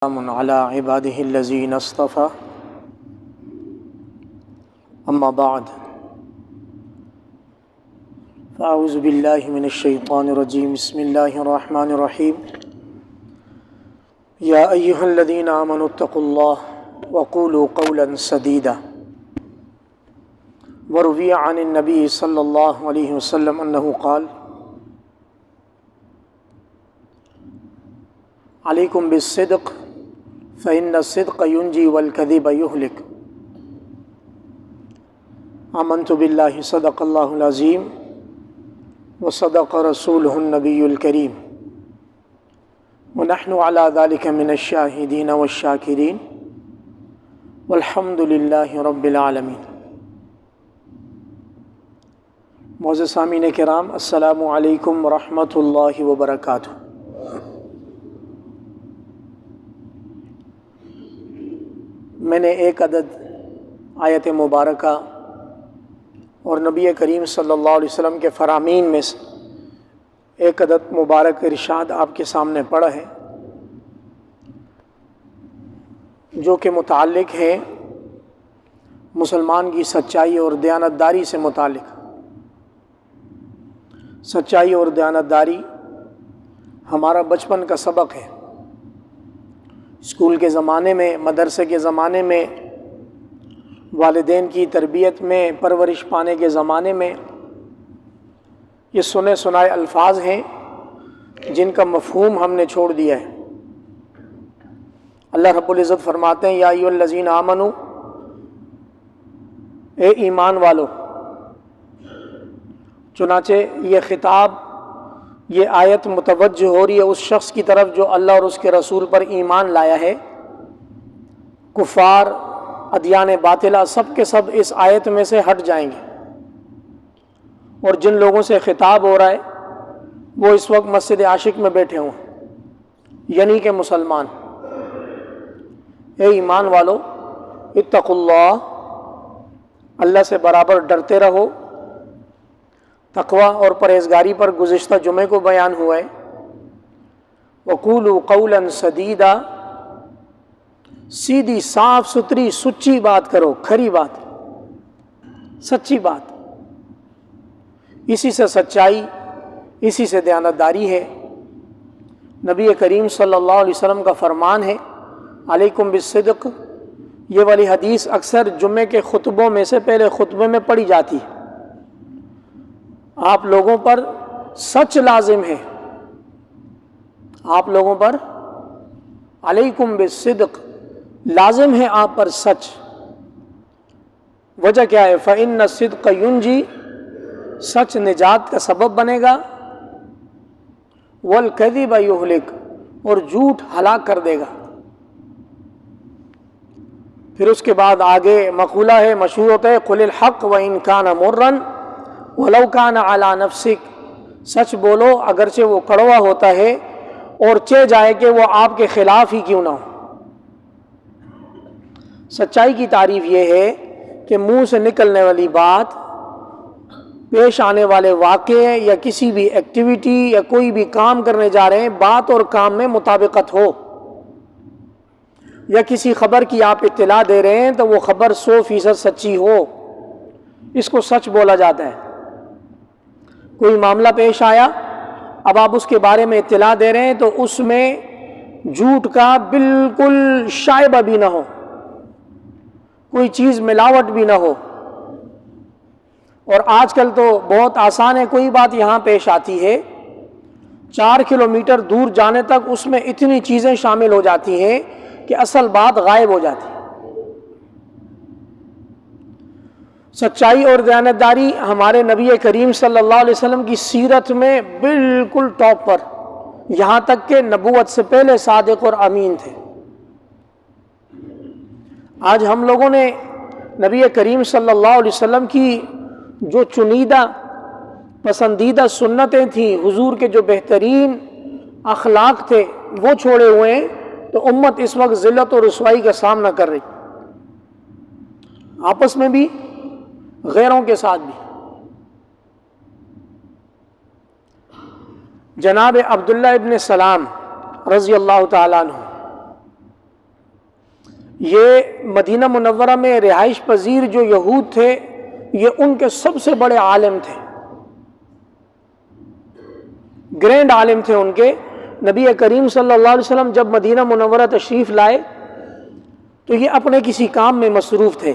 سلام على عباده الذين اصطفى أما بعد فأعوذ بالله من الشيطان الرجيم بسم الله الرحمن الرحيم يا أيها الذين آمنوا اتقوا الله وقولوا قولا سديدا وروي عن النبي صلى الله عليه وسلم أنه قال عليكم بالصدق فإن الصدق ينجي والكذب يهلك آمنت بالله صدق الله العظيم وصدق رسوله النبي الكريم ونحن على ذلك من الشاهدين والشاكرين والحمد لله رب العالمين۔ معزز سامعین کرام، السلام علیکم ورحمۃ اللہ وبرکاتہ۔ میں نے ایک عدد آیت مبارکہ اور نبی کریم صلی اللہ علیہ وسلم کے فرامین میں سے ایک عدد مبارک ارشاد آپ کے سامنے پڑھا ہے، جو کہ متعلق ہے مسلمان کی سچائی اور دیانتداری سے متعلق۔ سچائی اور دیانتداری ہمارا بچپن کا سبق ہے۔ اسکول کے زمانے میں، مدرسے کے زمانے میں، والدین کی تربیت میں، پرورش پانے کے زمانے میں یہ سنے سنائے الفاظ ہیں جن کا مفہوم ہم نے چھوڑ دیا ہے۔ اللہ رب العزت فرماتے ہیں یا ایھا الذین آمنو، اے ایمان والو۔ چنانچہ یہ خطاب، یہ آیت متوجہ ہو رہی ہے اس شخص کی طرف جو اللہ اور اس کے رسول پر ایمان لایا ہے۔ کفار، ادیان باطلہ سب کے سب اس آیت میں سے ہٹ جائیں گے، اور جن لوگوں سے خطاب ہو رہا ہے وہ اس وقت مسجد عاشق میں بیٹھے ہوں، یعنی کہ مسلمان۔ اے ایمان والو، اتقوا اللہ، اللہ سے برابر ڈرتے رہو۔ تقوی اور پرہیزگاری پر گزشتہ جمعے کو بیان ہوا ہے۔ وقولوا قولا سدیدا، سیدھی صاف ستھری سچی بات کرو، کھری بات، سچی بات۔ اسی سے سچائی، اسی سے دیانتداری ہے۔ نبی کریم صلی اللہ علیہ وسلم کا فرمان ہے علیکم بالصدق۔ یہ والی حدیث اکثر جمعے کے خطبوں میں سے پہلے خطبے میں پڑھی جاتی ہے۔ آپ لوگوں پر سچ لازم ہے، آپ لوگوں پر علیکم بالصدق لازم ہے، آپ پر سچ۔ وجہ کیا ہے؟ فإن الصدق ينجي، سچ نجات کا سبب بنے گا، والکذب یہلک، اور جھوٹ ہلاک کر دے گا۔ پھر اس کے بعد آگے مقولہ ہے، مشہور ہوتا ہے، قل الحق وإن كان مرا ولو كان على نفسك، سچ بولو اگرچہ وہ کڑوا ہوتا ہے اور چہ جائے کہ وہ آپ کے خلاف ہی کیوں نہ ہو۔ سچائی کی تعریف یہ ہے کہ منہ سے نکلنے والی بات، پیش آنے والے واقعے یا کسی بھی ایکٹیویٹی یا کوئی بھی کام کرنے جا رہے ہیں، بات اور کام میں مطابقت ہو، یا کسی خبر کی آپ اطلاع دے رہے ہیں تو وہ خبر 100% سچی ہو، اس کو سچ بولا جاتا ہے۔ کوئی معاملہ پیش آیا، اب آپ اس کے بارے میں اطلاع دے رہے ہیں تو اس میں جھوٹ کا بالکل شائبہ بھی نہ ہو، کوئی چیز ملاوٹ بھی نہ ہو۔ اور آج کل تو بہت آسان ہے، کوئی بات یہاں پیش آتی ہے، 4 کلومیٹر دور جانے تک اس میں اتنی چیزیں شامل ہو جاتی ہیں کہ اصل بات غائب ہو جاتی ہے۔ سچائی اور دیانتداری ہمارے نبی کریم صلی اللہ علیہ وسلم کی سیرت میں بالکل ٹاپ پر، یہاں تک کہ نبوت سے پہلے صادق اور امین تھے۔ آج ہم لوگوں نے نبی کریم صلی اللہ علیہ وسلم کی جو چنیدہ پسندیدہ سنتیں تھیں، حضور کے جو بہترین اخلاق تھے، وہ چھوڑے ہوئے ہیں، تو امت اس وقت ذلت اور رسوائی کا سامنا کر رہی، آپس میں بھی، غیروں کے ساتھ بھی۔ جناب عبداللہ ابن سلام رضی اللہ تعالیٰ عنہ یہ مدینہ منورہ میں رہائش پذیر جو یہود تھے یہ ان کے سب سے بڑے عالم تھے، گرینڈ عالم تھے ان کے۔ نبی کریم صلی اللہ علیہ وسلم جب مدینہ منورہ تشریف لائے تو یہ اپنے کسی کام میں مصروف تھے،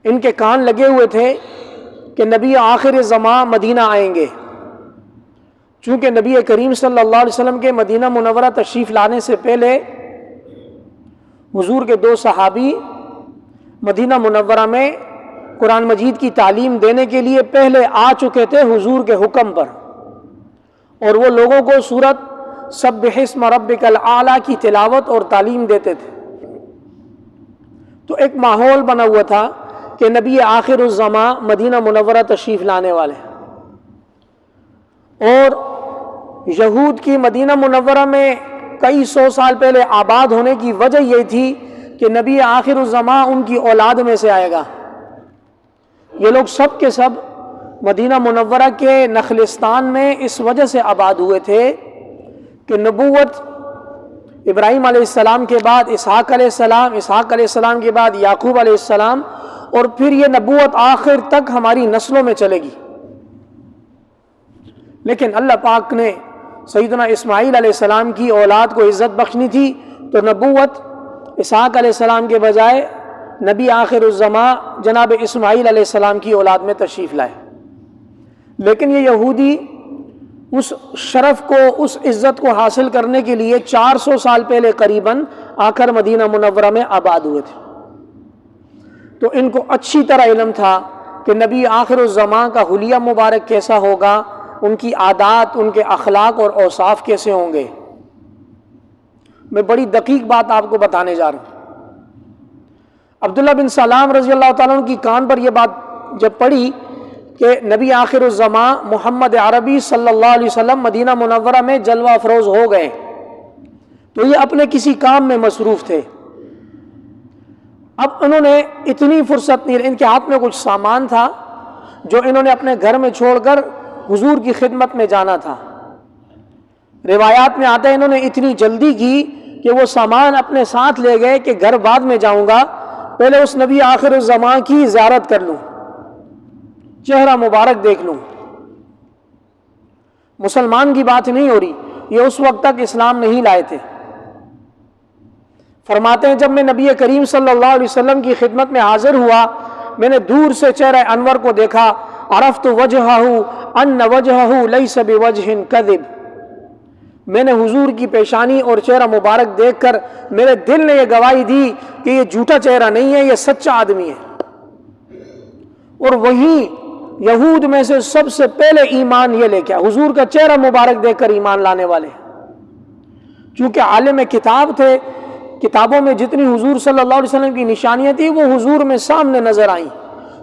ان کے کان لگے ہوئے تھے کہ نبی آخر زمان مدینہ آئیں گے۔ چونکہ نبی کریم صلی اللہ علیہ وسلم کے مدینہ منورہ تشریف لانے سے پہلے حضور کے 2 صحابی مدینہ منورہ میں قرآن مجید کی تعلیم دینے کے لیے پہلے آ چکے تھے حضور کے حکم پر، اور وہ لوگوں کو سورت سبح اسم ربک الاعلی کی تلاوت اور تعلیم دیتے تھے۔ تو ایک ماحول بنا ہوا تھا کہ نبی آخر الزمان مدینہ منورہ تشریف لانے والے، اور یہود کی مدینہ منورہ میں کئی 100 سال پہلے آباد ہونے کی وجہ یہ تھی کہ نبی آخر الزمان ان کی اولاد میں سے آئے گا۔ یہ لوگ سب کے سب مدینہ منورہ کے نخلستان میں اس وجہ سے آباد ہوئے تھے کہ نبوت ابراہیم علیہ السلام کے بعد اسحاق علیہ السلام، اسحاق علیہ السلام کے بعد یعقوب علیہ السلام، اور پھر یہ نبوت آخر تک ہماری نسلوں میں چلے گی۔ لیکن اللہ پاک نے سیدنا اسماعیل علیہ السلام کی اولاد کو عزت بخشنی تھی، تو نبوت اسحاق علیہ السلام کے بجائے نبی آخر الزمان جناب اسماعیل علیہ السلام کی اولاد میں تشریف لائے۔ لیکن یہ یہودی اس شرف کو، اس عزت کو حاصل کرنے کے لیے 400 سال پہلے قریباً آ کر مدینہ منورہ میں آباد ہوئے تھے۔ تو ان کو اچھی طرح علم تھا کہ نبی آخر الزمان کا حلیہ مبارک کیسا ہوگا، ان کی عادات، ان کے اخلاق اور اوصاف کیسے ہوں گے۔ میں بڑی دقیق بات آپ کو بتانے جا رہا ہوں۔ عبداللہ بن سلام رضی اللہ تعالیٰ عنہ کی کان پر یہ بات جب پڑی کہ نبی آخر الزمان محمد عربی صلی اللہ علیہ وسلم مدینہ منورہ میں جلوہ افروز ہو گئے، تو یہ اپنے کسی کام میں مصروف تھے۔ اب انہوں نے اتنی فرصت نہیں، ان کے ہاتھ میں کچھ سامان تھا جو انہوں نے اپنے گھر میں چھوڑ کر حضور کی خدمت میں جانا تھا۔ روایات میں آتا ہے انہوں نے اتنی جلدی کی کہ وہ سامان اپنے ساتھ لے گئے کہ گھر بعد میں جاؤں گا، پہلے اس نبی آخر الزمان کی زیارت کر لوں، چہرہ مبارک دیکھ لوں۔ مسلمان کی بات نہیں ہو رہی، یہ اس وقت تک اسلام نہیں لائے تھے۔ فرماتے ہیں جب میں نبی کریم صلی اللہ علیہ وسلم کی خدمت میں حاضر ہوا، میں نے دور سے چہرہ انور کو دیکھا، عرفت وجہہ ان وجہہ لیس بوجہ کذب، میں نے حضور کی پیشانی اور چہرہ مبارک دیکھ کر میرے دل نے یہ گواہی دی کہ یہ جھوٹا چہرہ نہیں ہے، یہ سچا آدمی ہے۔ اور وہیں یہود میں سے سب سے پہلے ایمان یہ لے کے حضور کا چہرہ مبارک دیکھ کر ایمان لانے والے، چونکہ عالم کتاب تھے، کتابوں میں جتنی حضور صلی اللہ علیہ وسلم کی نشانیاں تھیں وہ حضور میں سامنے نظر آئیں۔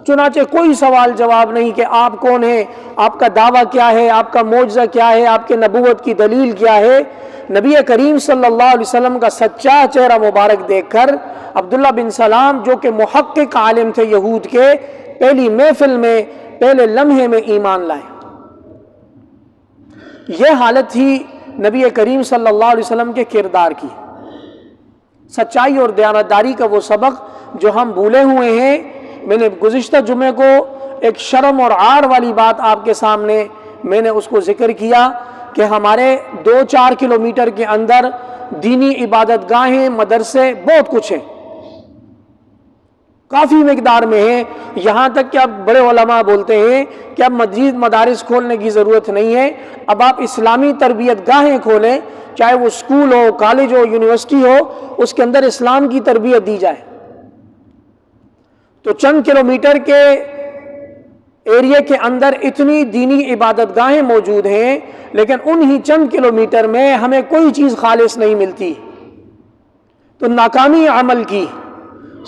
چنانچہ کوئی سوال جواب نہیں کہ آپ کون ہیں، آپ کا دعویٰ کیا ہے، آپ کا معجزہ کیا ہے، آپ کے نبوت کی دلیل کیا ہے۔ نبی کریم صلی اللہ علیہ وسلم کا سچا چہرہ مبارک دیکھ کر عبداللہ بن سلام جو کہ محقق عالم تھے یہود کے، پہلی محفل میں، پہلے لمحے میں ایمان لائے۔ یہ حالت تھی نبی کریم صلی اللہ علیہ وسلم کے کردار کی۔ سچائی اور دیانتداری کا وہ سبق جو ہم بھولے ہوئے ہیں۔ میں نے گزشتہ جمعے کو ایک شرم اور عار والی بات آپ کے سامنے میں نے اس کو ذکر کیا کہ ہمارے 2-4 کلومیٹر کے اندر دینی عبادت گاہیں، مدرسے، بہت کچھ ہیں، کافی مقدار میں ہیں، یہاں تک کہ اب بڑے علماء بولتے ہیں کہ اب مزید مدارس کھولنے کی ضرورت نہیں ہے، اب آپ اسلامی تربیت گاہیں کھولیں، چاہے وہ اسکول ہو، کالج ہو، یونیورسٹی ہو، اس کے اندر اسلام کی تربیت دی جائے۔ تو چند کلومیٹر کے ایریا کے اندر اتنی دینی عبادت گاہیں موجود ہیں، لیکن انہی چند کلومیٹر میں ہمیں کوئی چیز خالص نہیں ملتی۔ تو ناکامی عمل کی،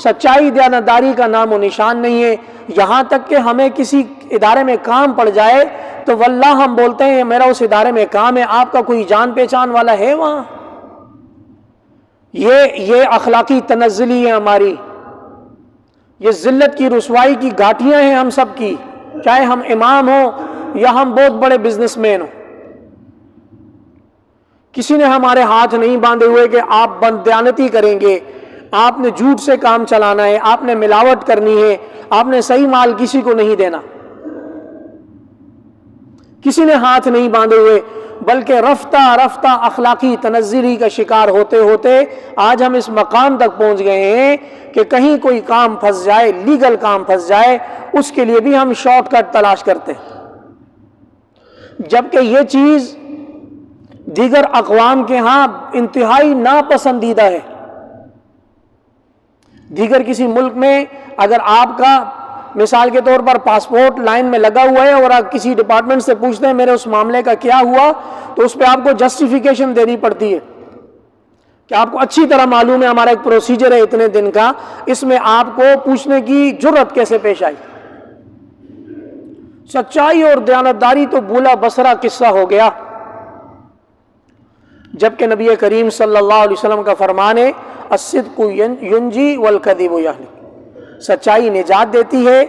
سچائی دیانتداری کا نام و نشان نہیں ہے۔ یہاں تک کہ ہمیں کسی ادارے میں کام پڑ جائے تو واللہ ہم بولتے ہیں میرا اس ادارے میں کام ہے، آپ کا کوئی جان پہچان والا ہے وہاں؟ یہ اخلاقی تنزلی ہے ہماری، یہ ذلت کی رسوائی کی گھاٹیاں ہیں ہم سب کی، چاہے ہم امام ہوں یا ہم بہت بڑے بزنس مین ہوں۔ کسی نے ہمارے ہاتھ نہیں باندھے ہوئے کہ آپ بددیانتی کریں گے، آپ نے جھوٹ سے کام چلانا ہے، آپ نے ملاوٹ کرنی ہے، آپ نے صحیح مال کسی کو نہیں دینا، کسی نے ہاتھ نہیں باندھے ہوئے، بلکہ رفتہ رفتہ اخلاقی تنزلی کا شکار ہوتے ہوتے آج ہم اس مقام تک پہنچ گئے ہیں کہ کہیں کوئی کام پھنس جائے، لیگل کام پھنس جائے، اس کے لیے بھی ہم شارٹ کٹ تلاش کرتے ہیں، جبکہ یہ چیز دیگر اقوام کے ہاں انتہائی ناپسندیدہ ہے۔ دیگر کسی ملک میں اگر آپ کا مثال کے طور پر پاسپورٹ لائن میں لگا ہوا ہے اور آپ کسی ڈپارٹمنٹ سے پوچھتے ہیں میرے اس معاملے کا کیا ہوا، تو اس پہ آپ کو جسٹیفیکیشن دینی پڑتی ہے کہ آپ کو اچھی طرح معلوم ہے ہمارا ایک پروسیجر ہے اتنے دن کا، اس میں آپ کو پوچھنے کی جرت کیسے پیش آئی۔ سچائی اور دیانتداری تو بولا بسرا قصہ ہو گیا، جبکہ نبی کریم صلی اللہ علیہ وسلم کا فرمان ہے الصدق ینجی والکذب یہلک، سچائی نجات دیتی ہے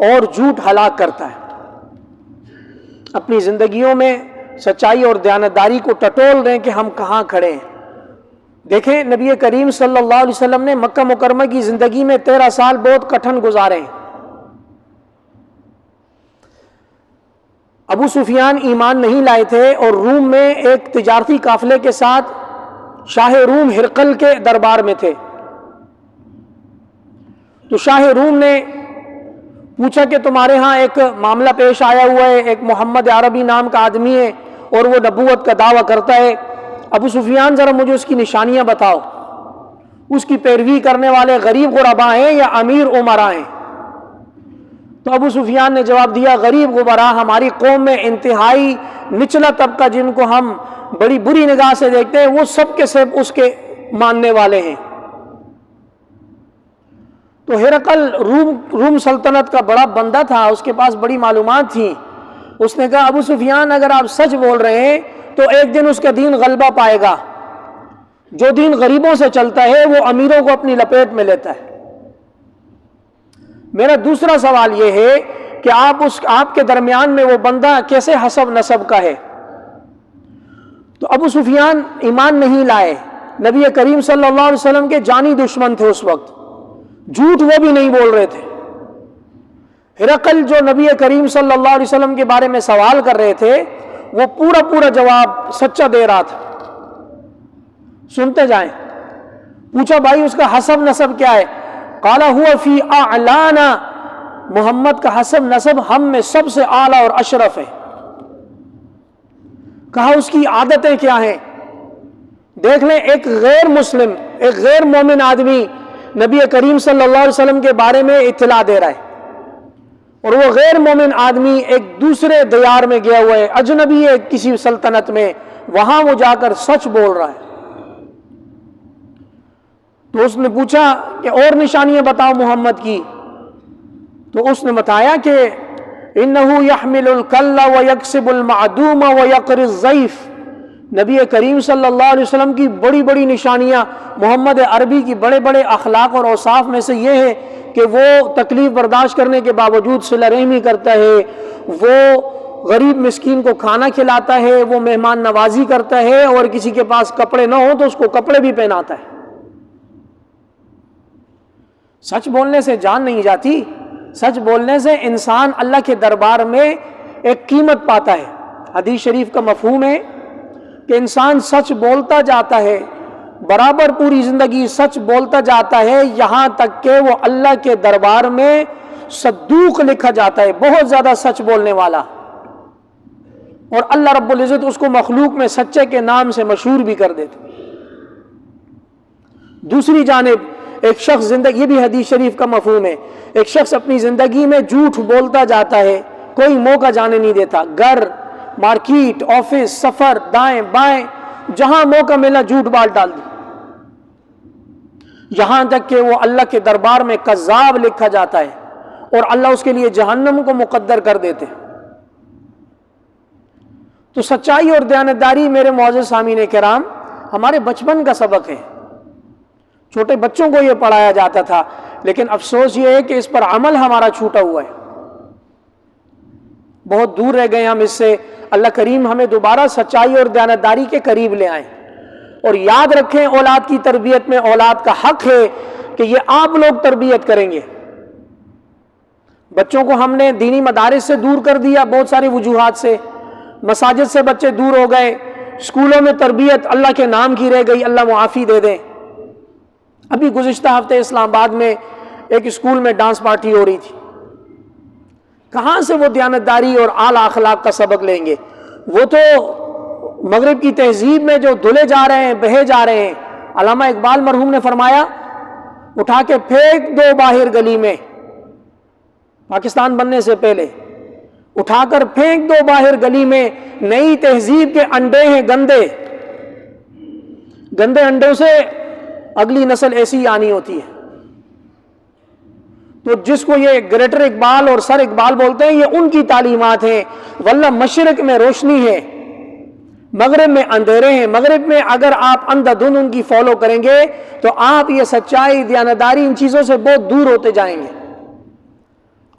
اور جھوٹ ہلاک کرتا ہے۔ اپنی زندگیوں میں سچائی اور دیانتداری کو ٹٹول رہے ہیں کہ ہم کہاں کھڑے ہیں۔ دیکھیں نبی کریم صلی اللہ علیہ وسلم نے مکہ مکرمہ کی زندگی میں 13 سال بہت کٹھن گزارے ہیں۔ ابو سفیان ایمان نہیں لائے تھے اور روم میں ایک تجارتی قافلے کے ساتھ شاہ روم ہرقل کے دربار میں تھے، تو شاہ روم نے پوچھا کہ تمہارے ہاں ایک معاملہ پیش آیا ہوا ہے، ایک محمد عربی نام کا آدمی ہے اور وہ نبوت کا دعویٰ کرتا ہے، ابو سفیان ذرا مجھے اس کی نشانیاں بتاؤ، اس کی پیروی کرنے والے غریب غربا ہیں یا امیر امراء ہیں؟ تو ابو سفیان نے جواب دیا غریب غربا ہماری قوم میں انتہائی نچلا طبقہ جن کو ہم بڑی بری نگاہ سے دیکھتے ہیں وہ سب کے سب اس کے ماننے والے ہیں۔ تو ہرقل روم سلطنت کا بڑا بندہ تھا، اس کے پاس بڑی معلومات تھیں، اس نے کہا ابو سفیان اگر آپ سچ بول رہے ہیں تو ایک دن اس کا دین غلبہ پائے گا، جو دین غریبوں سے چلتا ہے وہ امیروں کو اپنی لپیٹ میں لیتا ہے۔ میرا دوسرا سوال یہ ہے کہ آپ کے درمیان میں وہ بندہ کیسے حسب نسب کا ہے؟ تو ابو سفیان ایمان نہیں لائے، نبی کریم صلی اللہ علیہ وسلم کے جانی دشمن تھے اس وقت، جھوٹ وہ بھی نہیں بول رہے تھے۔ ہرقل جو نبی کریم صلی اللہ علیہ وسلم کے بارے میں سوال کر رہے تھے وہ پورا جواب سچا دے رہا تھا۔ سنتے جائیں، پوچھا بھائی اس کا حسب نسب کیا ہے؟ قال هو فی اعلانا، محمد کا حسب نسب ہم میں سب سے اعلیٰ اور اشرف ہے۔ کہا اس کی عادتیں کیا ہیں؟ دیکھ لیں ایک غیر مسلم، ایک غیر مومن آدمی نبی کریم صلی اللہ علیہ وسلم کے بارے میں اطلاع دے رہا ہے، اور وہ غیر مومن آدمی ایک دوسرے دیار میں گیا ہوا ہے، اجنبی ہے کسی سلطنت میں، وہاں وہ جا کر سچ بول رہا ہے۔ تو اس نے پوچھا کہ اور نشانیاں بتاؤ محمد کی، تو اس نے بتایا کہ انہو یحمل الکل ویکسب المعدوم ویقری الضیف، نبی کریم صلی اللہ علیہ وسلم کی بڑی بڑی نشانیاں، محمد عربی کی بڑے بڑے اخلاق اور اوصاف میں سے یہ ہے کہ وہ تکلیف برداشت کرنے کے باوجود صلہ رحمی کرتا ہے، وہ غریب مسکین کو کھانا کھلاتا ہے، وہ مہمان نوازی کرتا ہے، اور کسی کے پاس کپڑے نہ ہوں تو اس کو کپڑے بھی پہناتا ہے۔ سچ بولنے سے جان نہیں جاتی، سچ بولنے سے انسان اللہ کے دربار میں ایک قیمت پاتا ہے۔ حدیث شریف کا مفہوم ہے کہ انسان سچ بولتا جاتا ہے، برابر پوری زندگی سچ بولتا جاتا ہے، یہاں تک کہ وہ اللہ کے دربار میں صدوق لکھا جاتا ہے، بہت زیادہ سچ بولنے والا، اور اللہ رب العزت اس کو مخلوق میں سچے کے نام سے مشہور بھی کر دیتے۔ دوسری جانب ایک شخص زندگی، یہ بھی حدیث شریف کا مفہوم ہے، ایک شخص اپنی زندگی میں جھوٹ بولتا جاتا ہے، کوئی موقع جانے نہیں دیتا، گھر، مارکیٹ، آفس، سفر، دائیں بائیں، جہاں موقع ملا جھوٹ بال ڈال دی، یہاں تک کہ وہ اللہ کے دربار میں کذاب لکھا جاتا ہے اور اللہ اس کے لیے جہنم کو مقدر کر دیتے۔ تو سچائی اور دیانتداری میرے معزز سامعین کرام ہمارے بچپن کا سبق ہے، چھوٹے بچوں کو یہ پڑھایا جاتا تھا، لیکن افسوس یہ ہے کہ اس پر عمل ہمارا چھوٹا ہوا ہے، بہت دور رہ گئے ہم اس سے۔ اللہ کریم ہمیں دوبارہ سچائی اور دیانتداری کے قریب لے آئیں۔ اور یاد رکھیں اولاد کی تربیت میں اولاد کا حق ہے کہ یہ آپ لوگ تربیت کریں گے. بچوں کو ہم نے دینی مدارس سے دور کر دیا بہت ساری وجوہات سے، مساجد سے بچے دور ہو گئے، اسکولوں میں تربیت اللہ کے نام کی رہ گئی، اللہ معافی دے دیں. ابھی گزشتہ ہفتے اسلام آباد میں ایک اسکول میں ڈانس پارٹی ہو رہی تھی. کہاں سے وہ دیانتداری اور اعلیٰ اخلاق کا سبق لیں گے؟ وہ تو مغرب کی تہذیب میں جو دھلے جا رہے ہیں، بہے جا رہے ہیں. علامہ اقبال مرحوم نے فرمایا اٹھا کے پھینک دو باہر گلی میں، پاکستان بننے سے پہلے اٹھا کر پھینک دو باہر گلی میں، نئی تہذیب کے انڈے ہیں گندے، گندے انڈوں سے اگلی نسل ایسی ہی آنی ہوتی ہے. تو جس کو یہ گریٹر اقبال اور سر اقبال بولتے ہیں، یہ ان کی تعلیمات ہیں. واللہ مشرق میں روشنی ہے، مغرب میں اندھیرے ہیں. مغرب میں اگر آپ اندھا دھند ان کی فالو کریں گے تو آپ یہ سچائی، دیانتداری، ان چیزوں سے بہت دور ہوتے جائیں گے.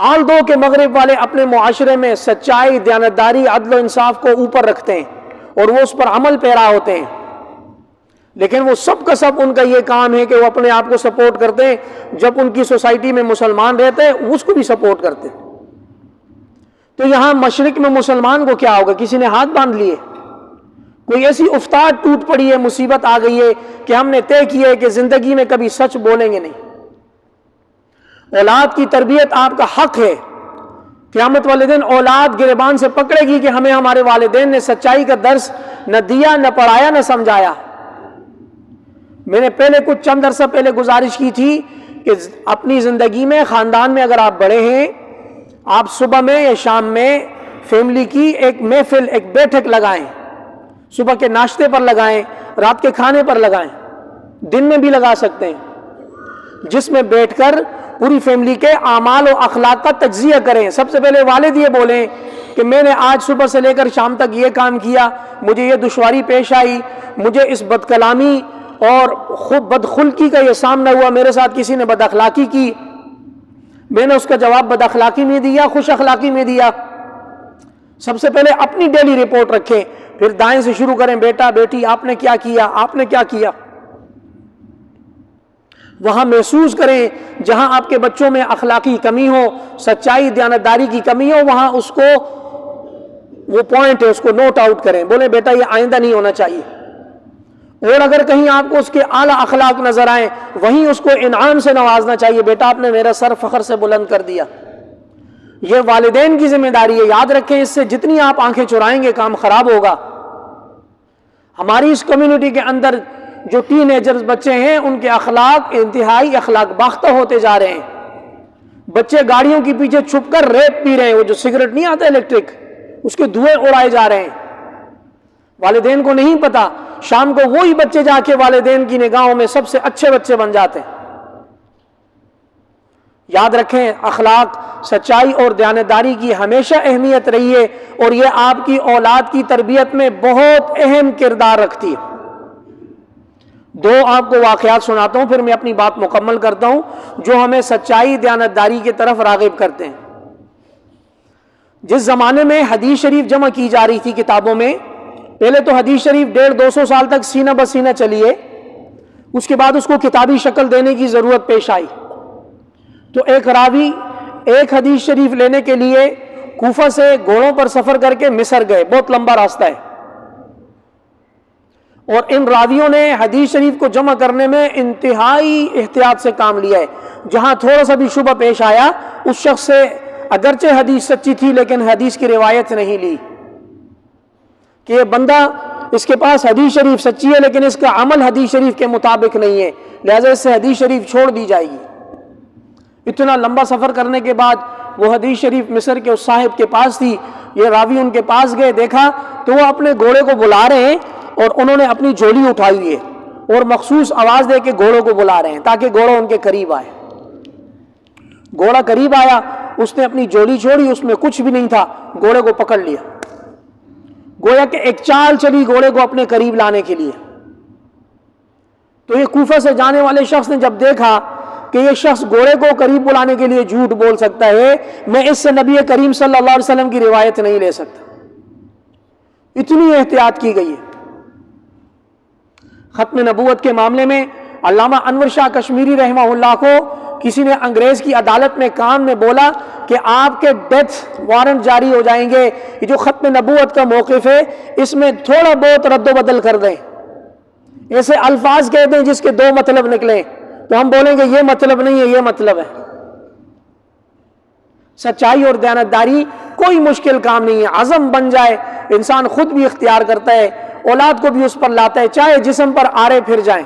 آل دو کہ مغرب والے اپنے معاشرے میں سچائی، دیانتداری، عدل و انصاف کو اوپر رکھتے ہیں اور وہ اس پر عمل پیرا ہوتے ہیں، لیکن وہ سب کا سب ان کا یہ کام ہے کہ وہ اپنے آپ کو سپورٹ کرتے ہیں. جب ان کی سوسائٹی میں مسلمان رہتے ہیں اس کو بھی سپورٹ کرتے ہیں. تو یہاں مشرق میں مسلمان کو کیا ہوگا؟ کسی نے ہاتھ باندھ لیے، کوئی ایسی افتاد ٹوٹ پڑی ہے، مصیبت آ گئی ہے کہ ہم نے طے کیا ہے کہ زندگی میں کبھی سچ بولیں گے نہیں. اولاد کی تربیت آپ کا حق ہے. قیامت والے دن اولاد گریبان سے پکڑے گی کہ ہمیں ہمارے والدین نے سچائی کا درس نہ دیا، نہ پڑھایا، نہ سمجھایا. میں نے پہلے کچھ چند عرصہ پہلے گزارش کی تھی کہ اپنی زندگی میں، خاندان میں اگر آپ بڑے ہیں، آپ صبح میں یا شام میں فیملی کی ایک محفل، ایک بیٹھک لگائیں. صبح کے ناشتے پر لگائیں، رات کے کھانے پر لگائیں، دن میں بھی لگا سکتے ہیں، جس میں بیٹھ کر پوری فیملی کے اعمال و اخلاق کا تجزیہ کریں. سب سے پہلے والد یہ بولیں کہ میں نے آج صبح سے لے کر شام تک یہ کام کیا، مجھے یہ دشواری پیش آئی، مجھے اس بد کلامی اور بدخلقی کا یہ سامنا ہوا، میرے ساتھ کسی نے بد اخلاقی کی، میں نے اس کا جواب بد اخلاقی میں دیا، خوش اخلاقی میں دیا. سب سے پہلے اپنی ڈیلی رپورٹ رکھیں، پھر دائیں سے شروع کریں، بیٹا بیٹی آپ نے کیا کیا، آپ نے کیا کیا. وہاں محسوس کریں جہاں آپ کے بچوں میں اخلاقی کمی ہو، سچائی، دیانتداری کی کمی ہو، وہاں اس کو وہ پوائنٹ ہے اس کو نوٹ آؤٹ کریں، بولیں بیٹا یہ آئندہ نہیں ہونا چاہیے. اور اگر کہیں آپ کو اس کے اعلیٰ اخلاق نظر آئیں، وہیں اس کو انعام سے نوازنا چاہیے، بیٹا آپ نے میرا سر فخر سے بلند کر دیا. یہ والدین کی ذمہ داری ہے. یاد رکھیں اس سے جتنی آپ آنکھیں چرائیں گے کام خراب ہوگا. ہماری اس کمیونٹی کے اندر جو ٹین ایجرز بچے ہیں ان کے اخلاق انتہائی اخلاق باختہ ہوتے جا رہے ہیں. بچے گاڑیوں کے پیچھے چھپ کر ریپ پی رہے ہیں، وہ جو سگریٹ نہیں آتا الیکٹرک، اس کے دھوئیں اڑائے جا رہے ہیں. والدین کو نہیں پتا، شام کو وہی بچے جا کے والدین کی نگاہوں میں سب سے اچھے بچے بن جاتے ہیں. یاد رکھیں اخلاق، سچائی اور دیانتداری کی ہمیشہ اہمیت رہی ہے اور یہ آپ کی اولاد کی تربیت میں بہت اہم کردار رکھتی ہے. دو آپ کو واقعات سناتا ہوں پھر میں اپنی بات مکمل کرتا ہوں جو ہمیں سچائی، دیانتداری کی طرف راغب کرتے ہیں. جس زمانے میں حدیث شریف جمع کی جا رہی تھی کتابوں میں، پہلے تو حدیث شریف 150-200 سال تک سینہ بہ سینہ چلی ہے، اس کے بعد اس کو کتابی شکل دینے کی ضرورت پیش آئی. تو ایک راوی ایک حدیث شریف لینے کے لیے کوفہ سے گھوڑوں پر سفر کر کے مصر گئے، بہت لمبا راستہ ہے، اور ان راویوں نے حدیث شریف کو جمع کرنے میں انتہائی احتیاط سے کام لیا ہے. جہاں تھوڑا سا بھی شبہ پیش آیا اس شخص سے اگرچہ حدیث سچی تھی لیکن حدیث کی روایت نہیں لی کہ یہ بندہ اس کے پاس حدیث شریف سچی ہے لیکن اس کا عمل حدیث شریف کے مطابق نہیں ہے، لہذا اس سے حدیث شریف چھوڑ دی جائے گی. اتنا لمبا سفر کرنے کے بعد وہ حدیث شریف مصر کے اس صاحب کے پاس تھی. یہ راوی ان کے پاس گئے، دیکھا تو وہ اپنے گھوڑے کو بلا رہے ہیں اور انہوں نے اپنی جھولی اٹھائی ہوئی ہے اور مخصوص آواز دے کے گھوڑوں کو بلا رہے ہیں تاکہ گھوڑا ان کے قریب آئے. گھوڑا قریب آیا، اس نے اپنی جھولی چھوڑی، اس میں کچھ بھی نہیں تھا، گھوڑے کو پکڑ لیا. گویا کہ ایک چال چلی گھوڑے کو اپنے قریب لانے کے لیے. تو یہ کوفہ سے جانے والے شخص نے جب دیکھا کہ یہ شخص گھوڑے کو قریب بلانے کے لیے جھوٹ بول سکتا ہے، میں اس سے نبی کریم صلی اللہ علیہ وسلم کی روایت نہیں لے سکتا. اتنی احتیاط کی گئی ہے. ختم نبوت کے معاملے میں علامہ انور شاہ کشمیری رحمہ اللہ کو کسی نے انگریز کی عدالت میں کان میں بولا کہ آپ کے ڈیتھ وارنٹ جاری ہو جائیں گے، یہ جو ختم نبوت کا موقف ہے اس میں تھوڑا بہت رد و بدل کر دیں، ایسے الفاظ کہہ دیں جس کے دو مطلب نکلیں، تو ہم بولیں گے یہ مطلب نہیں ہے، یہ مطلب ہے۔ سچائی اور دیانتداری کوئی مشکل کام نہیں ہے، عزم بن جائے انسان خود بھی اختیار کرتا ہے، اولاد کو بھی اس پر لاتا ہے، چاہے جسم پر آرے پھر جائیں۔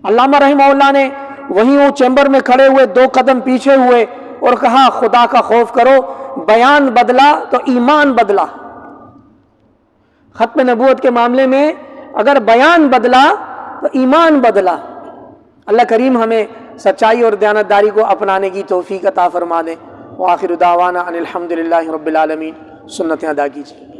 علامہ رحمہ اللہ نے وہیں وہ چیمبر میں کھڑے ہوئے 2 قدم پیچھے ہوئے اور کہا خدا کا خوف کرو، بیان بدلا تو ایمان بدلا۔ ختم نبوت کے معاملے میں اگر بیان بدلا تو ایمان بدلا۔ اللہ کریم ہمیں سچائی اور دیانتداری کو اپنانے کی توفیق عطا فرما دے۔ وآخر دعوانا ان الحمدللہ رب العالمین۔ سنتیں ادا کیجیے۔